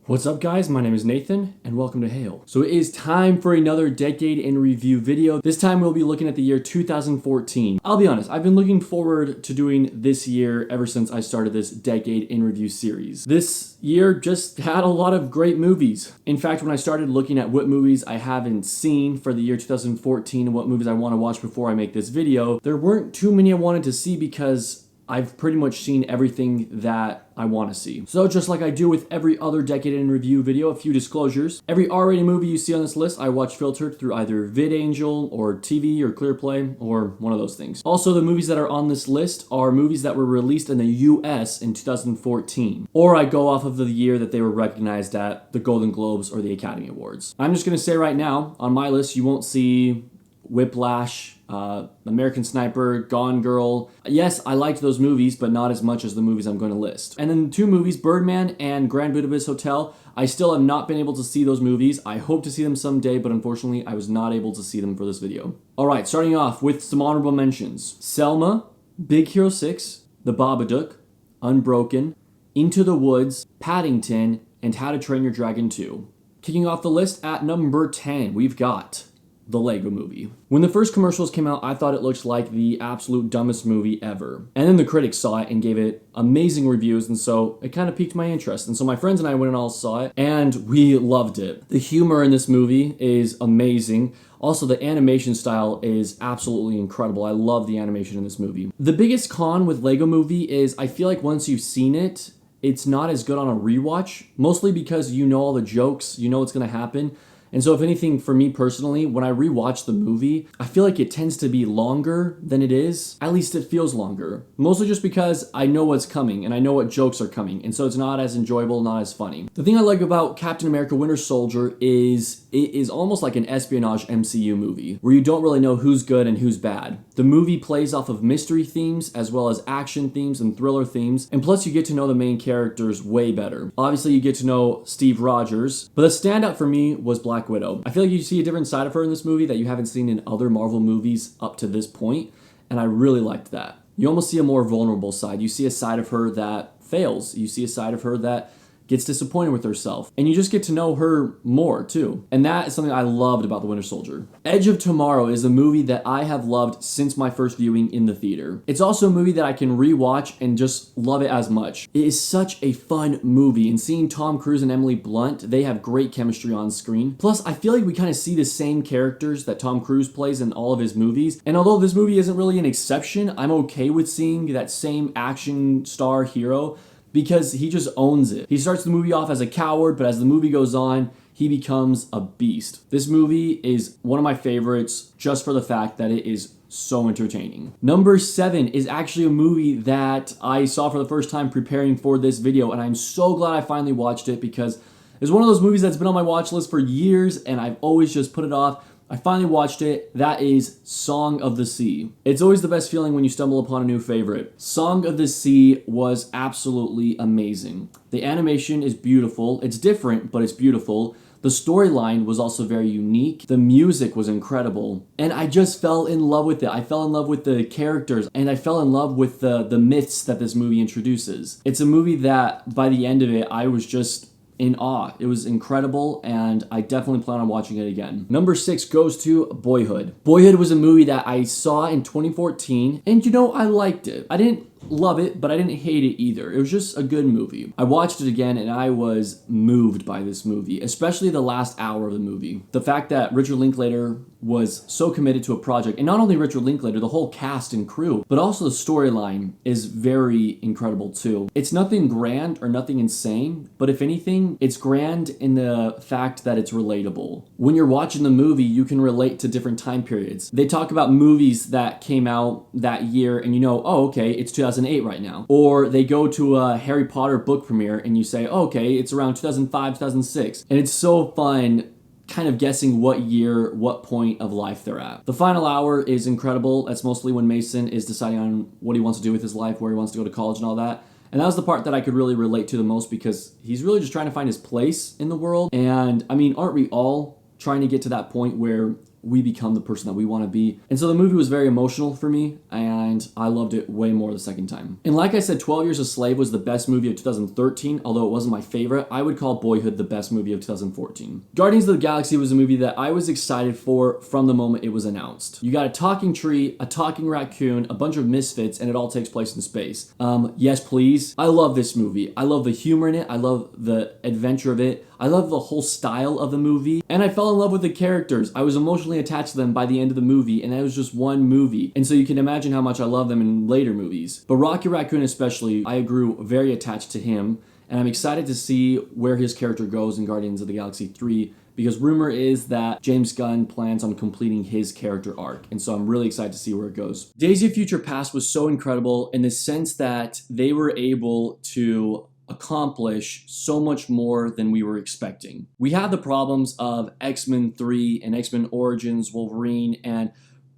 What's up guys, my name is Nathan and welcome to Hale. So it is time for another decade in review video. This time we'll be looking at the year 2014. I'll be honest, I've been looking forward to doing this year ever since I started this decade in review series. This year just had a lot of great movies. In fact, when I started looking at what movies I haven't seen for the year 2014 and what movies I want to watch before I make this video, there weren't too many I wanted to see because I've pretty much seen everything that I want to see. So just like I do with every other decade in review video, a few disclosures. Every R-rated movie you see on this list, I watch filtered through either VidAngel or TV or ClearPlay or one of those things. Also, the movies that are on this list are movies that were released in the US in 2014. Or I go off of the year that they were recognized at the Golden Globes or the Academy Awards. I'm just gonna say right now, on my list, you won't see Whiplash, American Sniper, Gone Girl. Yes, I liked those movies, but not as much as the movies I'm going to list. And then two movies, Birdman and Grand Budapest Hotel. I still have not been able to see those movies. I hope to see them someday, but unfortunately, I was not able to see them for this video. All right, starting off with some honorable mentions. Selma, Big Hero 6, The Babadook, Unbroken, Into the Woods, Paddington, and How to Train Your Dragon 2. Kicking off the list at number 10, we've got the Lego Movie. When the first commercials came out, I thought it looked like the absolute dumbest movie ever. And then the critics saw it and gave it amazing reviews, and so it kind of piqued my interest. And so my friends and I went and all saw it, and we loved it. The humor in this movie is amazing. Also, the animation style is absolutely incredible. I love the animation in this movie. The biggest con with Lego Movie is I feel like once you've seen it, it's not as good on a rewatch, mostly because you know all the jokes, you know what's gonna happen. And so if anything, for me personally, when I rewatch the movie, I feel like it tends to be longer than it is. At least it feels longer. Mostly just because I know what's coming and I know what jokes are coming. And so it's not as enjoyable, not as funny. The thing I like about Captain America Winter Soldier is it is almost like an espionage MCU movie where you don't really know who's good and who's bad. The movie plays off of mystery themes as well as action themes and thriller themes. And plus you get to know the main characters way better. Obviously you get to know Steve Rogers, but the standout for me was Black Widow. I feel like you see a different side of her in this movie that you haven't seen in other Marvel movies up to this point, and I really liked that. You almost see a more vulnerable side. You see a side of her that fails. You see a side of her that gets disappointed with herself. And you just get to know her more too. And that is something I loved about The Winter Soldier. Edge of Tomorrow is a movie that I have loved since my first viewing in the theater. It's also a movie that I can rewatch and just love it as much. It is such a fun movie, and seeing Tom Cruise and Emily Blunt, they have great chemistry on screen. Plus, I feel like we kind of see the same characters that Tom Cruise plays in all of his movies. And although this movie isn't really an exception, I'm okay with seeing that same action star hero because he just owns it. He starts the movie off as a coward, but as the movie goes on, he becomes a beast. This movie is one of my favorites just for the fact that it is so entertaining. Number 7 is actually a movie that I saw for the first time preparing for this video, and I'm so glad I finally watched it because it's one of those movies that's been on my watch list for years and I've always just put it off. I finally watched it. That is Song of the Sea. It's always the best feeling when you stumble upon a new favorite. Song of the Sea was absolutely amazing. The animation is beautiful. It's different, but it's beautiful. The storyline was also very unique. The music was incredible. And I just fell in love with it. I fell in love with the characters, and I fell in love with the myths that this movie introduces. It's a movie that, by the end of it, I was just in awe. It was incredible, and I definitely plan on watching it again. Number 6 goes to Boyhood. Boyhood was a movie that I saw in 2014, and you know, I liked it. I didn't love it, but I didn't hate it either. It was just a good movie. I watched it again, and I was moved by this movie, especially the last hour of the movie. The fact that Richard Linklater was so committed to a project, and not only Richard Linklater, the whole cast and crew, but also the storyline is very incredible too. It's nothing grand or nothing insane, but if anything, it's grand in the fact that it's relatable. When you're watching the movie, you can relate to different time periods. They talk about movies that came out that year, and you know, oh, okay, it's 2008 right now. Or they go to a Harry Potter book premiere, and you say, oh, okay, it's around 2005, 2006. And it's so fun kind of guessing what year, what point of life they're at. The final hour is incredible. That's mostly when Mason is deciding on what he wants to do with his life, where he wants to go to college and all that. And that was the part that I could really relate to the most because he's really just trying to find his place in the world. And I mean, aren't we all trying to get to that point where we become the person that we want to be. And so the movie was very emotional for me, and I loved it way more the second time. And like I said, 12 Years a Slave was the best movie of 2013, although it wasn't my favorite. I would call Boyhood the best movie of 2014. Guardians of the Galaxy was a movie that I was excited for from the moment it was announced. You got a talking tree, a talking raccoon, a bunch of misfits, and it all takes place in space. Yes, please. I love this movie. I love the humor in it. I love the adventure of it. I love the whole style of the movie, and I fell in love with the characters. I was emotionally attached to them by the end of the movie, and that was just one movie. And so you can imagine how much I love them in later movies. But Rocky Raccoon especially, I grew very attached to him, and I'm excited to see where his character goes in Guardians of the Galaxy 3, because rumor is that James Gunn plans on completing his character arc, and so I'm really excited to see where it goes. Days of Future Past was so incredible in the sense that they were able to accomplish so much more than we were expecting. We had the problems of X-Men 3 and X-Men Origins, Wolverine, and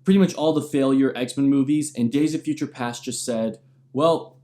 pretty much all the failure X-Men movies, and Days of Future Past just said, well,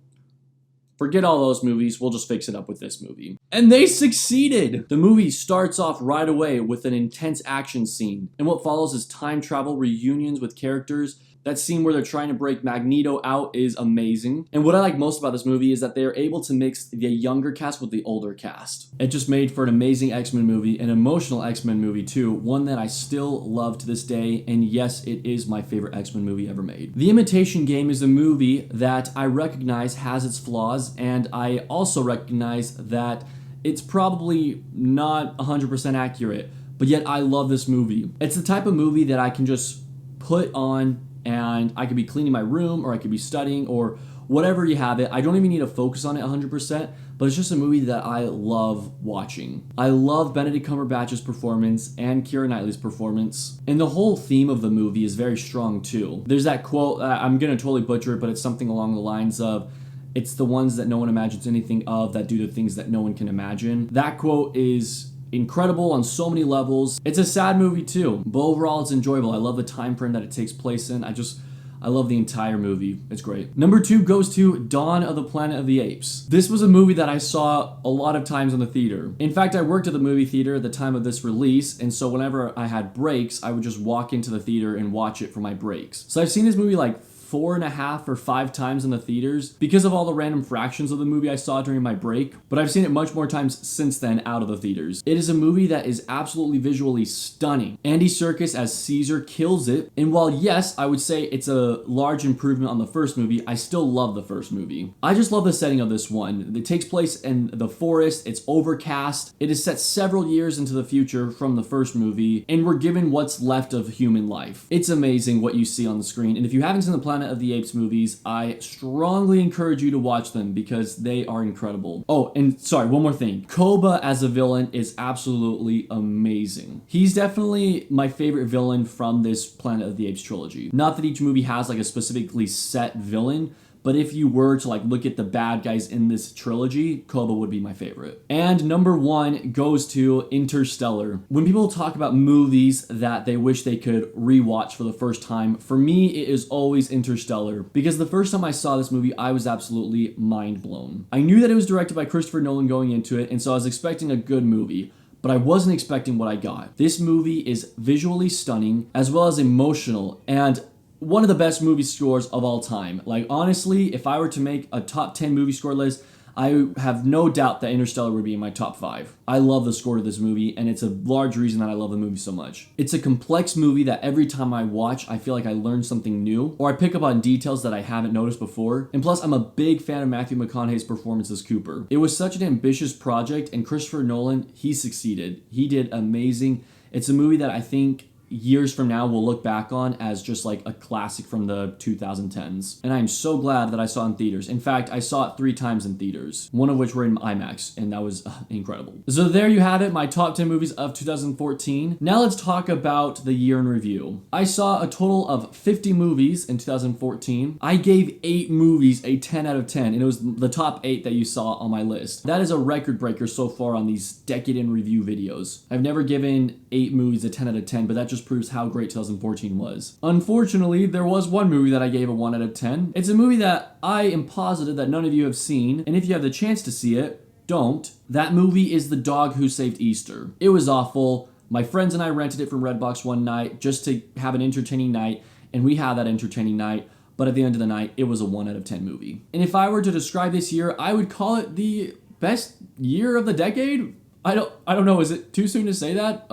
forget all those movies, we'll just fix it up with this movie. And they succeeded! The movie starts off right away with an intense action scene, and what follows is time travel reunions with characters. That scene where they're trying to break Magneto out is amazing. And what I like most about this movie is that they are able to mix the younger cast with the older cast. It just made for an amazing X-Men movie, an emotional X-Men movie too, one that I still love to this day, and yes, it is my favorite X-Men movie ever made. The Imitation Game is a movie that I recognize has its flaws, and I also recognize that it's probably not 100% accurate, but yet I love this movie. It's the type of movie that I can just put on and I could be cleaning my room, or I could be studying, or whatever you have it. I don't even need to focus on it 100%, but it's just a movie that I love watching. I love Benedict Cumberbatch's performance and Keira Knightley's performance, and the whole theme of the movie is very strong too. There's that quote, I'm gonna totally butcher it, but it's something along the lines of, it's the ones that no one imagines anything of that do the things that no one can imagine. That quote is incredible on so many levels. It's a sad movie too, but overall it's enjoyable. I love the time frame that it takes place in. I love the entire movie. It's great. Number 2 goes to Dawn of the Planet of the Apes. This was a movie that I saw a lot of times in the theater. In fact, I worked at the movie theater at the time of this release, and so whenever I had breaks, I would just walk into the theater and watch it for my breaks. So I've seen this movie like 4.5 or 5 times in the theaters because of all the random fractions of the movie I saw during my break, but I've seen it much more times since then out of the theaters. It is a movie that is absolutely visually stunning. Andy Serkis as Caesar kills it, and while yes, I would say it's a large improvement on the first movie, I still love the first movie. I just love the setting of this one. It takes place in the forest, it's overcast, it is set several years into the future from the first movie, and we're given what's left of human life. It's amazing what you see on the screen, and if you haven't seen the Planet of the Apes movies, I strongly encourage you to watch them because they are incredible. Oh, and sorry, one more thing. Koba as a villain is absolutely amazing. He's definitely my favorite villain from this Planet of the Apes trilogy. Not that each movie has like a specifically set villain, but if you were to like look at the bad guys in this trilogy, Koba would be my favorite. And number 1 goes to Interstellar. When people talk about movies that they wish they could rewatch for the first time, for me it is always Interstellar, because the first time I saw this movie, I was absolutely mind blown. I knew that it was directed by Christopher Nolan going into it, and so I was expecting a good movie, but I wasn't expecting what I got. This movie is visually stunning as well as emotional, and one of the best movie scores of all time. Like honestly, if I were to make a top 10 movie score list, I have no doubt that Interstellar would be in my top 5. I love the score of this movie, and it's a large reason that I love the movie so much. It's a complex movie that every time I watch, I feel like I learn something new, or I pick up on details that I haven't noticed before. And plus, I'm a big fan of Matthew McConaughey's performance as Cooper. It was such an ambitious project, and Christopher Nolan, he succeeded. He did amazing. It's a movie that I think years from now we'll look back on as just like a classic from the 2010s. And I'm so glad that I saw it in theaters. In fact, I saw it 3 times in theaters, one of which were in IMAX, and that was incredible. So there you have it, my top 10 movies of 2014. Now let's talk about the year in review. I saw a total of 50 movies in 2014. I gave 8 movies a 10 out of 10, and it was the top 8 that you saw on my list. That is a record breaker so far on these decade in review videos. I've never given 8 movies a 10 out of 10, but that just proves how great 2014 was. Unfortunately, there was one movie that I gave a 1 out of 10. It's a movie that I am positive that none of you have seen, and if you have the chance to see it, don't. That movie is The Dog Who Saved Easter. It was awful. My friends and I rented it from Redbox one night just to have an entertaining night, and we had that entertaining night. But at the end of the night, it was a 1 out of 10 movie. And if I were to describe this year, I would call it the best year of the decade. I don't know, is it too soon to say that?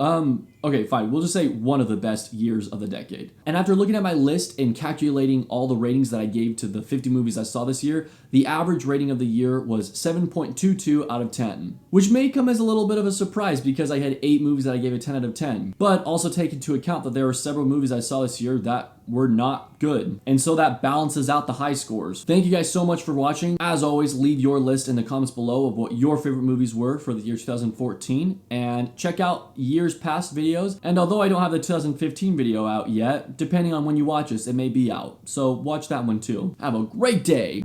Okay, fine, we'll just say one of the best years of the decade. And after looking at my list and calculating all the ratings that I gave to the 50 movies I saw this year, the average rating of the year was 7.22 out of 10, which may come as a little bit of a surprise because I had 8 movies that I gave a 10 out of 10. But also take into account that there were several movies I saw this year that were not good. And so that balances out the high scores. Thank you guys so much for watching. As always, leave your list in the comments below of what your favorite movies were for the year 2014, and check out years past videos. And although I don't have the 2015 video out yet, depending on when you watch this, it may be out. So watch that one too. Have a great day.